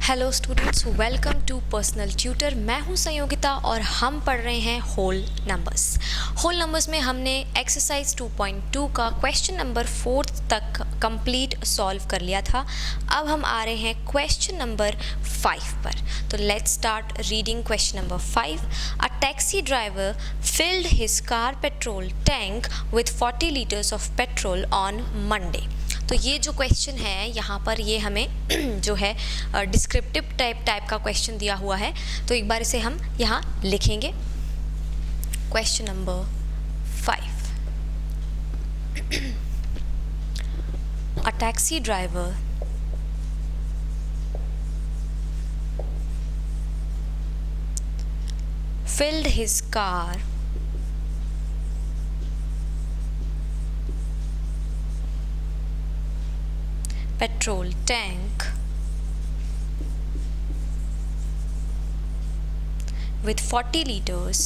Hello students, welcome to personal tutor. मैं हूं संयोगिता और हम पढ़ रहे हैं होल नंबर्स। होल नंबर्स में हमने एक्सरसाइज 2.2 का क्वेश्चन नंबर 4 तक कंप्लीट सॉल्व कर लिया था। अब हम आ रहे हैं क्वेश्चन नंबर 5 पर। तो let's start reading question number 5। A taxi driver field his car petrol tank with 40 litres of petrol on Monday. तो ये जो क्वेश्चन है यहाँ पर ये हमें जो है डिस्क्रिप्टिव टाइप का क्वेश्चन दिया हुआ है। तो एक बार इसे हम यहाँ लिखेंगे। Question number 5। A taxi driver filled his car petrol tank with 40 liters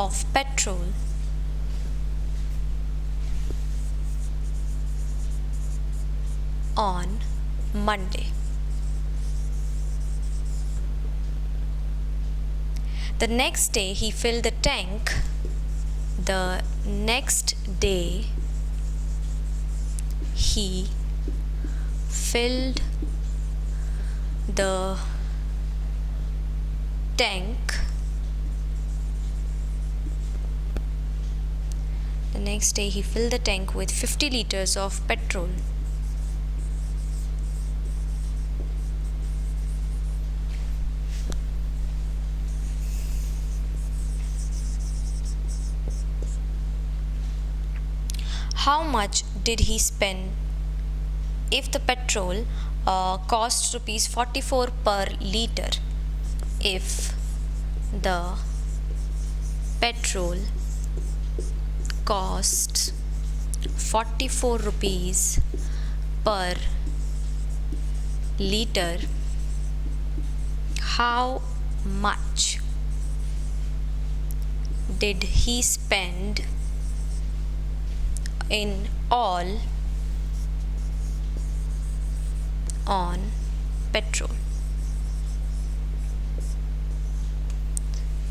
of petrol on Monday. The next day he filled the tank. The next day he filled the tank. The next day he filled the tank with 50 liters of petrol. How much did he spend if the petrol cost rupees 44 per liter? If the petrol costs 44 rupees per liter, how much did he spend in all on petrol?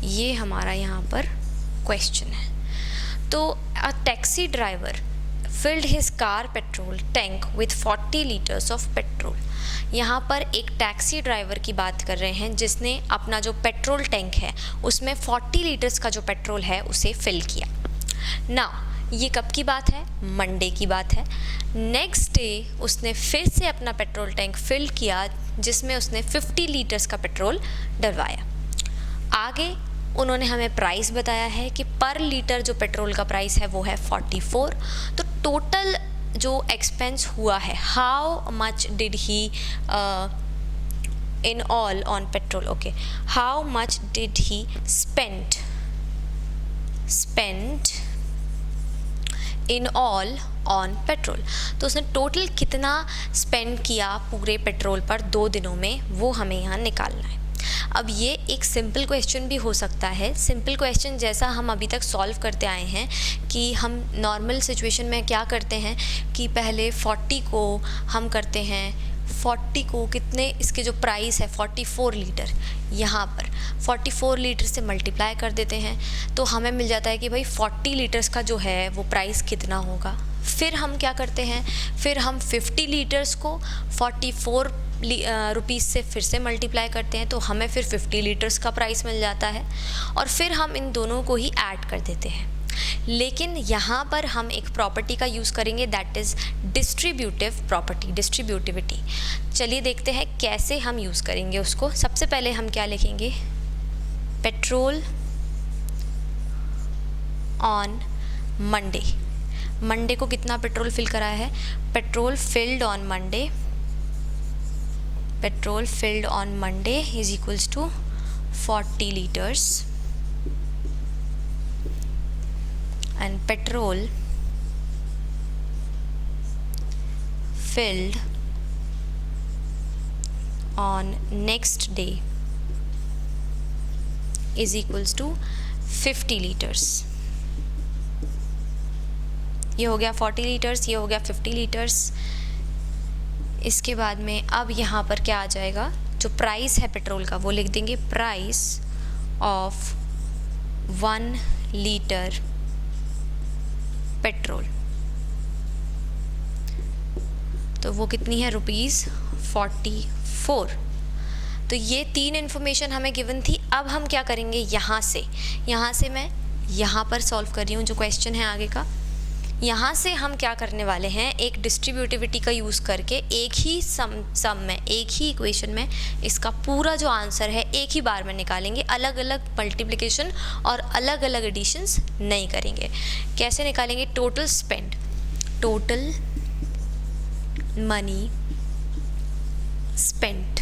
ये हमारा यहाँ पर question है। तो a taxi driver field his car petrol tank with 40 litres of petrol. यहाँ पर एक taxi driver की बात कर रहे हैं जिसने अपना जो पेट्रोल टैंक है उसमें 40 लीटर्स का जो पेट्रोल है उसे फिल किया। नाउ ये कब की बात है? मंडे की बात है। नेक्स्ट डे उसने फिर से अपना पेट्रोल टैंक फिल किया जिसमें उसने 50 लीटर्स का पेट्रोल डलवाया। आगे उन्होंने हमें प्राइस बताया है कि पर लीटर जो पेट्रोल का प्राइस है वो है 44। तो टोटल जो एक्सपेंस हुआ है, how much did he in all on petrol, okay, how much did he spend in all on petrol. तो उसने टोटल कितना स्पेंड किया पूरे पेट्रोल पर 2 दिनों में, वो हमें यहाँ निकालना है। अब ये एक सिंपल क्वेश्चन भी हो सकता है। सिंपल क्वेश्चन जैसा हम अभी तक सॉल्व करते आए हैं कि हम नॉर्मल सिचुएशन में क्या करते हैं कि पहले 40 को हम करते हैं, 40 को कितने, इसके जो प्राइस है 44 लीटर, यहाँ पर 44 लीटर से मल्टीप्लाई कर देते हैं तो हमें मिल जाता है कि भाई 40 लीटर्स का जो है वो प्राइस कितना होगा। फिर हम क्या करते हैं, फिर हम 50 लीटर्स को 44 रुपीज़ से फिर से मल्टीप्लाई करते हैं तो हमें फिर 50 लीटर्स का प्राइस मिल जाता है और फिर हम इन दोनों को ही ऐड कर देते हैं। लेकिन यहाँ पर हम एक प्रॉपर्टी का यूज़ करेंगे, that is distributive property, distributivity. चलिए देखते हैं कैसे हम यूज़ करेंगे उसको। सबसे पहले हम क्या लिखेंगे, पेट्रोल ऑन मंडे। मंडे को कितना पेट्रोल फिल कराया है, petrol filled on Monday, petrol filled on Monday is equals to 40 liters and petrol filled on next day is equals to 50 liters। ये हो गया 40 लीटर्स, ये हो गया 50 लीटर्स। इसके बाद में अब यहाँ पर क्या आ जाएगा, जो प्राइस है पेट्रोल का वो लिख देंगे, प्राइस ऑफ 1 लीटर पेट्रोल, तो वो कितनी है, ₹44। तो ये 3 इन्फॉर्मेशन हमें गिवन थी। अब हम क्या करेंगे, यहाँ से मैं यहाँ पर सॉल्व कर रही हूँ जो क्वेश्चन है आगे का। यहाँ से हम क्या करने वाले हैं, एक डिस्ट्रीब्यूटिविटी का यूज़ करके एक ही सम में, एक ही इक्वेशन में इसका पूरा जो आंसर है एक ही बार में निकालेंगे। अलग अलग मल्टीप्लिकेशन और अलग अलग एडिशंस नहीं करेंगे। कैसे निकालेंगे, total spend, total money spent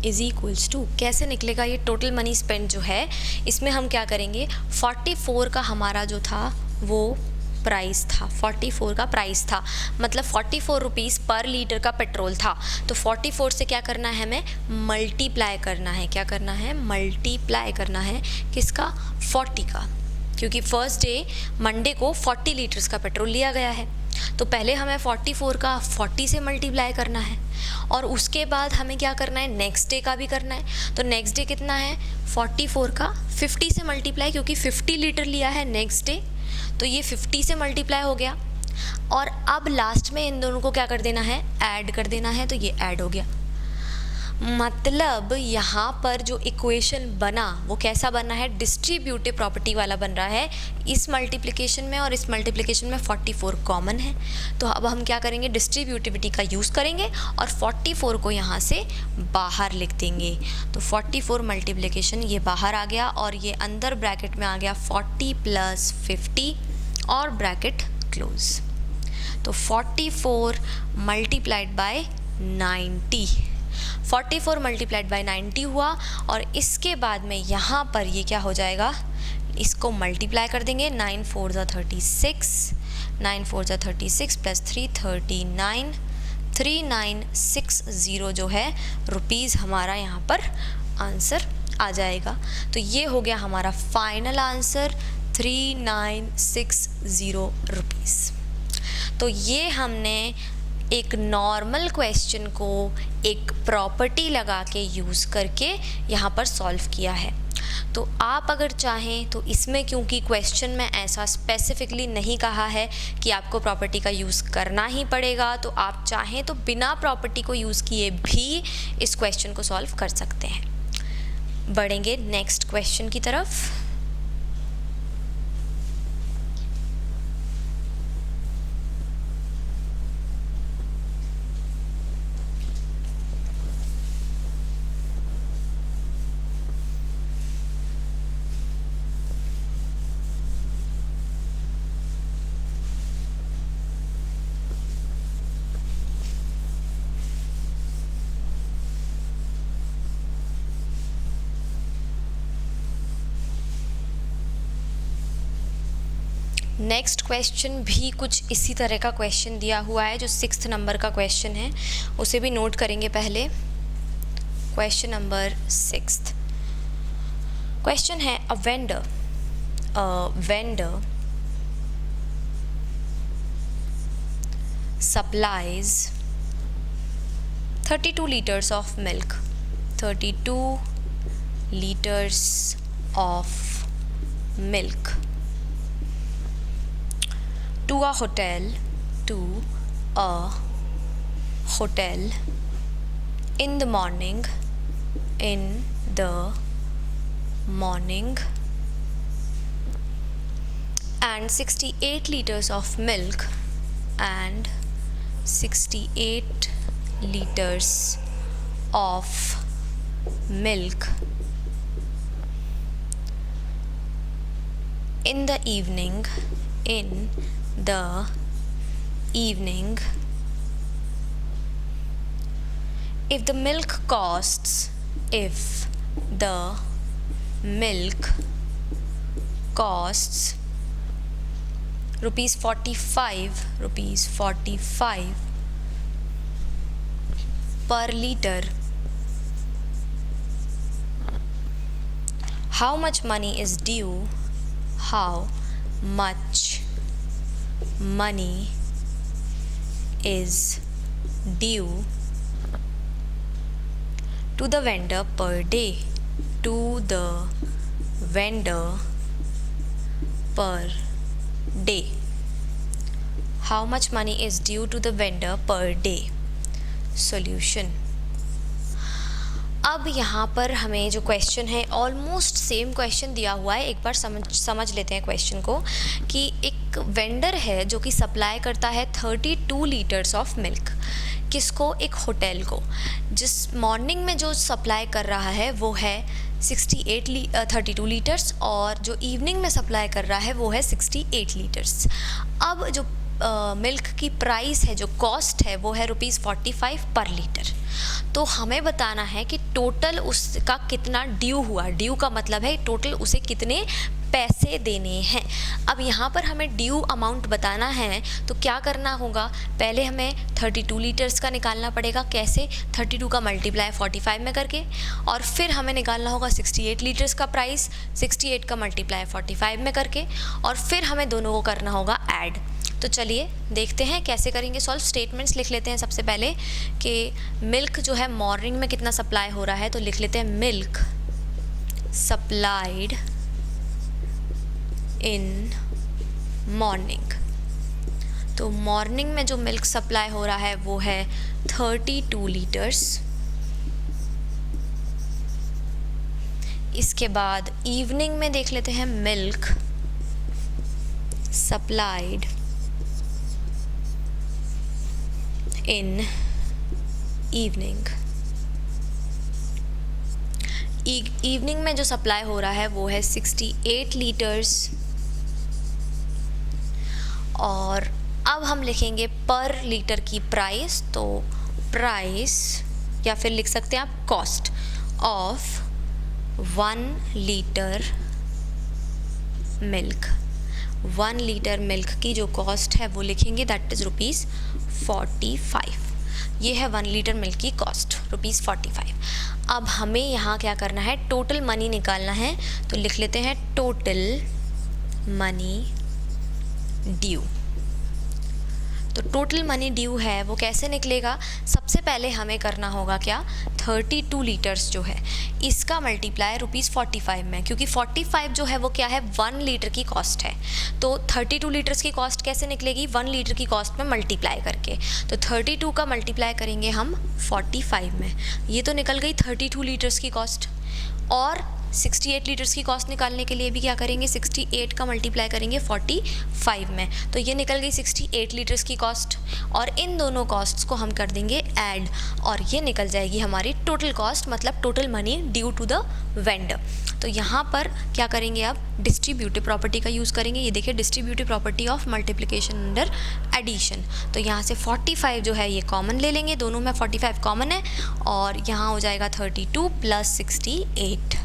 is equals to, कैसे निकलेगा ये टोटल मनी स्पेंड जो है, इसमें हम क्या करेंगे, 44 का हमारा जो था वो प्राइस था, 44 का प्राइस था, मतलब 44 रुपीज़ पर लीटर का पेट्रोल था। तो 44 से क्या करना है, हमें मल्टीप्लाई करना है। क्या करना है, मल्टीप्लाई करना है किसका, 40 का, क्योंकि फर्स्ट डे मंडे को 40 लीटर्स का पेट्रोल लिया गया है। तो पहले हमें 44 का 40 से मल्टीप्लाई करना है और उसके बाद हमें क्या करना है, नेक्स्ट डे का भी करना है। तो नेक्स्ट डे कितना है, 44 का 50 से मल्टीप्लाई, क्योंकि 50 लीटर लिया है नेक्स्ट डे, तो ये 50 से मल्टीप्लाई हो गया। और अब लास्ट में इन दोनों को क्या कर देना है, ऐड कर देना है, तो ये ऐड हो गया। मतलब यहाँ पर जो इक्वेशन बना वो कैसा बना है, डिस्ट्रीब्यूटिव प्रॉपर्टी वाला बन रहा है। इस मल्टीप्लिकेशन में और इस मल्टीप्लिकेशन में 44 कॉमन है, तो अब हम क्या करेंगे, डिस्ट्रीब्यूटिविटी का यूज़ करेंगे और 44 को यहाँ से बाहर लिख देंगे। तो 44 मल्टीप्लिकेशन ये बाहर आ गया और ये अंदर ब्रैकेट में आ गया 40 + 50 और ब्रैकेट क्लोज। तो 44 मल्टीप्लाइड बाय 90, 44 मल्टीप्लाइड बाय 90 हुआ। और इसके बाद में यहाँ पर ये क्या हो जाएगा, इसको मल्टीप्लाई कर देंगे, 9 4 = 36, 9 4 = 36 + 3 39, 3960 जो है रुपीज़ हमारा यहाँ पर आंसर आ जाएगा। तो ये हो गया हमारा फाइनल आंसर, 3960 रुपीज़। तो ये हमने एक नॉर्मल क्वेश्चन को एक प्रॉपर्टी लगा के यूज़ करके यहाँ पर सॉल्व किया है। तो आप अगर चाहें तो इसमें, क्योंकि क्वेश्चन में ऐसा स्पेसिफिकली नहीं कहा है कि आपको प्रॉपर्टी का यूज़ करना ही पड़ेगा, तो आप चाहें तो बिना प्रॉपर्टी को यूज़ किए भी इस क्वेश्चन को सॉल्व कर सकते हैं। बढ़ेंगे नेक्स्ट क्वेश्चन की तरफ। नेक्स्ट क्वेश्चन भी कुछ इसी तरह का क्वेश्चन दिया हुआ है, जो 6th नंबर का क्वेश्चन है, उसे भी नोट करेंगे पहले। क्वेश्चन नंबर 6 क्वेश्चन है, a vendor supplies 32 liters of milk, 32 liters of milk to a hotel in the morning and 68 liters of milk and 68 liters of milk in the evening if the milk costs rupees 45 per liter, how much money is due much money is due to the vendor per day, to the vendor per day. How much money is due to the vendor per day? Solution. अब यहाँ पर हमें जो question है almost same question दिया हुआ है। एक बार समझ लेते हैं क्वेश्चन को कि एक वेंडर है जो कि सप्लाई करता है 32 लीटर्स ऑफ मिल्क। किसको? एक होटल को। जिस मॉर्निंग में जो सप्लाई कर रहा है वो है 32 लीटर्स और जो इवनिंग में सप्लाई कर रहा है वो है 68 लीटर्स। अब जो मिल्क की प्राइस है, जो कॉस्ट है, वो है ₹45 पर लीटर। तो हमें बताना है कि टोटल उसका कितना ड्यू हुआ। ड्यू का मतलब है टोटल उसे कितने पैसे देने हैं। अब यहाँ पर हमें ड्यू अमाउंट बताना है तो क्या करना होगा? पहले हमें 32 लीटर्स का निकालना पड़ेगा। कैसे? 32 का मल्टीप्लाई 45 में करके, और फिर हमें निकालना होगा 68 लीटर्स का प्राइस, 68 का मल्टीप्लाई 45 में करके, और फिर हमें दोनों को करना होगा ऐड। तो चलिए देखते हैं कैसे करेंगे सॉल्व। स्टेटमेंट्स लिख लेते हैं सबसे पहले कि मिल्क जो है मॉर्निंग में कितना सप्लाई हो रहा है, तो लिख लेते हैं मिल्क सप्लाइड इन मॉर्निंग। तो मॉर्निंग में जो मिल्क सप्लाई हो रहा है वो है 32 लीटर्स। इसके बाद इवनिंग में देख लेते हैं milk supplied in evening. Evening में जो सप्लाई हो रहा है वो है 68 लीटर्स। और अब हम लिखेंगे पर लीटर की प्राइस, तो प्राइस या फिर लिख सकते हैं आप cost of 1 litre milk. 1 litre milk की जो कॉस्ट है वो लिखेंगे, दैट इज़ ₹45। ये है 1 लीटर मिल्क की कॉस्ट, ₹45। अब हमें यहाँ क्या करना है? टोटल मनी निकालना है। तो लिख लेते हैं टोटल मनी ड्यू। तो टोटल मनी ड्यू है वो कैसे निकलेगा? सबसे पहले हमें करना होगा क्या? 32 लीटर्स जो है इसका मल्टीप्लाई ₹45 में, क्योंकि 45 जो है वो क्या है? 1 लीटर की कॉस्ट है। तो 32 लीटर्स की कॉस्ट कैसे निकलेगी? 1 लीटर की कॉस्ट में मल्टीप्लाई करके। तो 32 का मल्टीप्लाई करेंगे हम 45 में, ये तो निकल गई 32 लीटर्स की कॉस्ट। और 68 लीटर्स की कॉस्ट निकालने के लिए भी क्या करेंगे? 68 का मल्टीप्लाई करेंगे 45 में, तो ये निकल गई 68 लीटर्स की कॉस्ट। और इन दोनों कॉस्ट्स को हम कर देंगे ऐड, और ये निकल जाएगी हमारी टोटल कॉस्ट, मतलब total money due to the vendor. तो यहाँ पर क्या करेंगे? अब डिस्ट्रीब्यूटिव प्रॉपर्टी का यूज़ करेंगे। ये देखिए distributive property of multiplication under addition. तो यहाँ से 45 जो है ये कॉमन ले लेंगे, दोनों में 45 कॉमन है, और यहाँ हो जाएगा 32 + 68।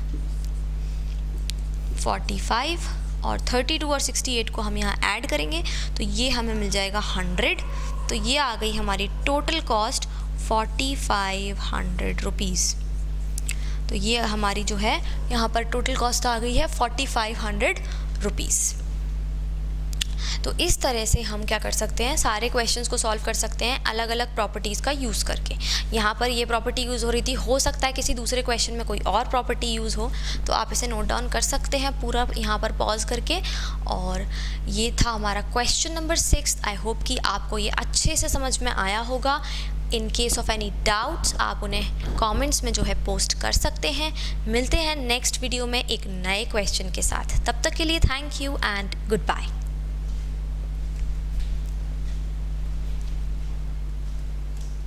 45 और 32 और 68 को हम यहाँ ऐड करेंगे तो ये हमें मिल जाएगा 100। तो ये आ गई हमारी टोटल कॉस्ट 4500 रुपीज़। तो ये हमारी जो है यहाँ पर टोटल कॉस्ट आ गई है 4500 रुपीज़। तो इस तरह से हम क्या कर सकते हैं? सारे क्वेश्चंस को सॉल्व कर सकते हैं अलग अलग प्रॉपर्टीज़ का यूज़ करके। यहाँ पर ये प्रॉपर्टी यूज़ हो रही थी, हो सकता है किसी दूसरे क्वेश्चन में कोई और प्रॉपर्टी यूज़ हो, तो आप इसे नोट डाउन कर सकते हैं पूरा यहाँ पर पॉज करके। और ये था हमारा क्वेश्चन नंबर 6। आई होप कि आपको ये अच्छे से समझ में आया होगा। In case of any doubts आप उन्हें कमेंट्स में जो है पोस्ट कर सकते हैं। मिलते हैं नेक्स्ट वीडियो में एक नए क्वेश्चन के साथ। तब तक के लिए thank you and good bye.